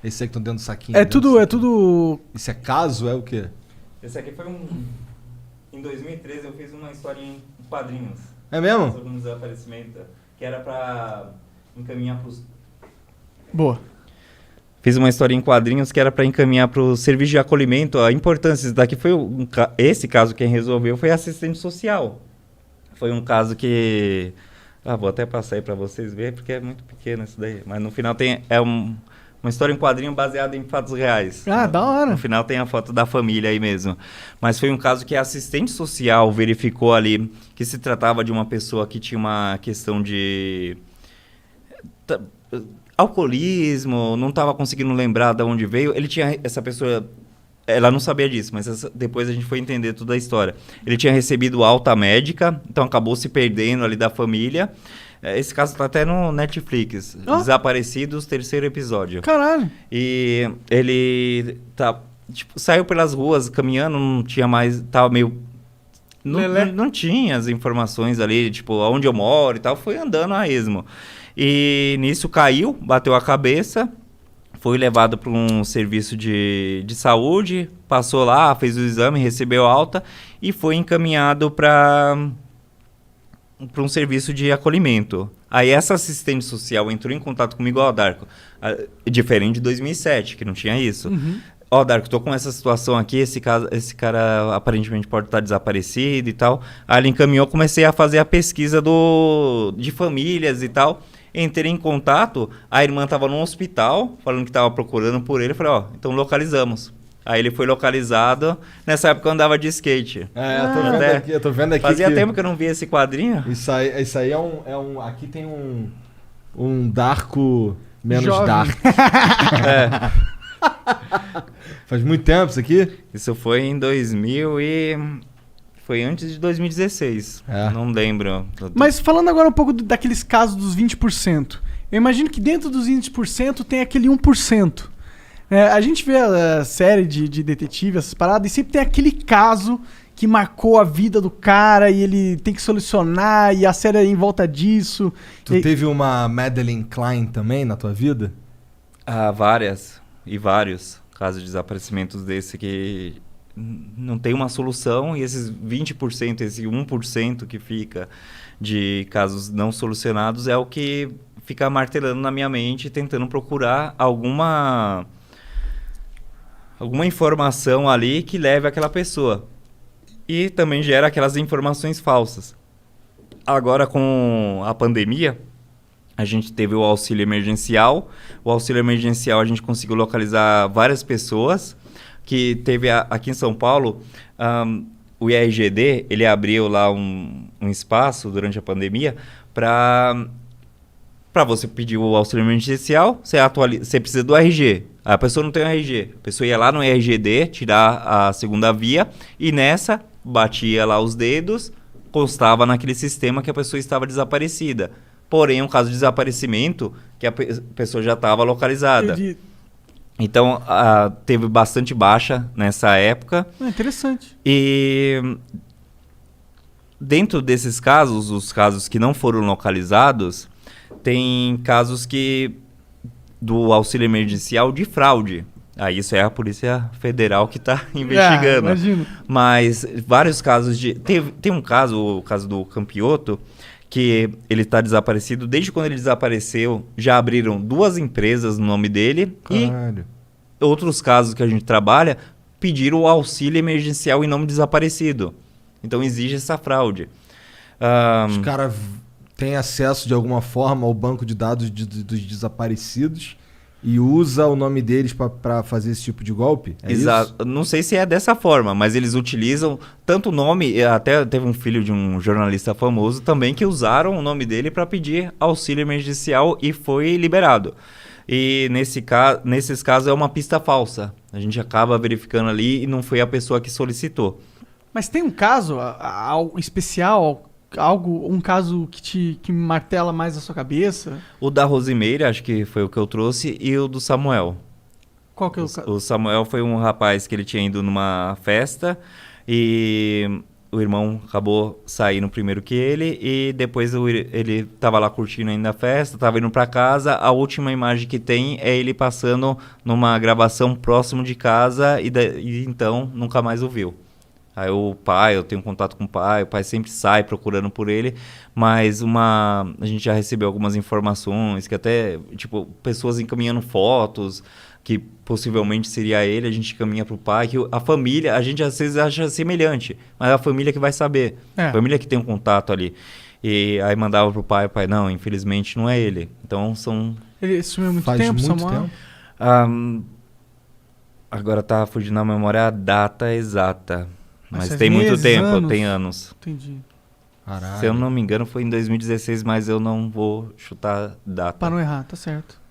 Esse aí que estão dentro do saquinho. É dentro do tudo, é saquinho. tudo. Isso é caso? É o quê? Esse aqui foi Em 2013 eu fiz uma historinha em quadrinhos É mesmo? sobre um desaparecimento que era pra encaminhar pros... Boa. Fiz uma história em quadrinhos que era para encaminhar para o serviço de acolhimento. A importância disso daqui foi esse caso quem resolveu foi assistente social. Foi um caso que vou até passar aí para vocês verem porque é muito pequeno isso daí. Mas no final tem uma história em quadrinho baseada em fatos reais. Ah, da hora. No final tem a foto da família aí mesmo. Mas foi um caso que a assistente social verificou ali que se tratava de uma pessoa que tinha uma questão de alcoolismo, não estava conseguindo lembrar de onde veio. Ele tinha, essa pessoa, ela não sabia disso, mas depois a gente foi entender toda a história. Ele tinha recebido alta médica, então acabou se perdendo ali da família. Esse caso está até no Netflix. Desaparecidos, 3º episódio. Caralho. E ele saiu pelas ruas caminhando, não tinha mais, tava meio... Não tinha as informações ali, tipo, onde eu moro e tal, foi andando a esmo. E nisso caiu, bateu a cabeça, foi levado para um serviço de saúde, passou lá, fez o exame, recebeu alta e foi encaminhado para um serviço de acolhimento. Aí essa assistente social entrou em contato comigo, Darko, diferente de 2007, que não tinha isso. Darko, tô com essa situação aqui, esse cara aparentemente pode estar desaparecido e tal. Aí ele encaminhou, comecei a fazer a pesquisa de famílias e tal. Entrei em contato, a irmã estava no hospital, falando que estava procurando por ele. Eu falei, então localizamos. Aí ele foi localizado. Nessa época eu andava de skate. Eu tô vendo aqui. Fazia tempo que eu não via esse quadrinho. Isso aí é um. Aqui tem um Darko menos Jovem. Dark. Faz muito tempo isso aqui? Isso foi em 2000 e... Foi antes de 2016. Não lembro. Mas falando agora um pouco daqueles casos dos 20%. Eu imagino que dentro dos 20% tem aquele 1%. A gente vê a série de detetive, essas paradas, e sempre tem aquele caso que marcou a vida do cara e ele tem que solucionar e a série é em volta disso. Tu teve uma Madeleine Klein também na tua vida? Várias e vários casos de desaparecimentos desse que não tem uma solução, e esses 20%, esse 1% que fica de casos não solucionados é o que fica martelando na minha mente, tentando procurar alguma informação ali que leve àquela pessoa. E também gera aquelas informações falsas. Agora, com a pandemia, a gente teve o auxílio emergencial. O auxílio emergencial a gente conseguiu localizar várias pessoas que teve aqui em São Paulo, o IRGD, ele abriu lá um espaço durante a pandemia para você pedir o auxílio emergencial, você precisa do RG. A pessoa não tem o RG. A pessoa ia lá no IRGD, tirar a segunda via, e nessa, batia lá os dedos, constava naquele sistema que a pessoa estava desaparecida. Porém, um caso de desaparecimento, que a pessoa já estava localizada. Então, teve bastante baixa nessa época. Interessante. E dentro desses casos, os casos que não foram localizados, tem casos do auxílio emergencial de fraude. Isso é a Polícia Federal que está investigando. Imagino. Mas vários casos tem um caso, o caso do Campioto, que ele está desaparecido. Desde quando ele desapareceu, já abriram 2 empresas no nome dele. Caralho. E outros casos que a gente trabalha pediram o auxílio emergencial em nome desaparecido. Então exige essa fraude. Os caras têm acesso de alguma forma ao banco de dados dos desaparecidos e usa o nome deles para fazer esse tipo de golpe? Exato. Isso? Não sei se é dessa forma, mas eles utilizam tanto o nome, até teve um filho de um jornalista famoso também que usaram o nome dele para pedir auxílio emergencial e foi liberado. E nesses casos é uma pista falsa. A gente acaba verificando ali e não foi a pessoa que solicitou. Mas tem um caso algo especial, um caso que martela mais a sua cabeça? O da Rosimeira, acho que foi o que eu trouxe, e o do Samuel. Qual que é o caso? O Samuel foi um rapaz que ele tinha ido numa festa e o irmão acabou saindo primeiro que ele e depois ele tava lá curtindo ainda a festa, tava indo pra casa. A última imagem que tem é ele passando numa gravação próximo de casa e então nunca mais o viu. Aí eu tenho contato com o pai sempre sai procurando por ele, mas a gente já recebeu algumas informações que até, tipo, pessoas encaminhando fotos que possivelmente seria ele, a gente caminha pro pai, que a família, a gente às vezes acha semelhante, mas é a família que vai saber, a família que tem um contato ali. E aí mandava pro pai, o pai, não, infelizmente não é ele. Então são... Ele sumiu muito Faz tempo, muito Samuel? tempo. Agora tá fugindo na memória a data exata. Mas faz tem muito meses, tempo, anos? tem anos. Entendi. Caralho. Se eu não me engano foi em 2016, mas eu não vou chutar data. Pra não errar, tá certo.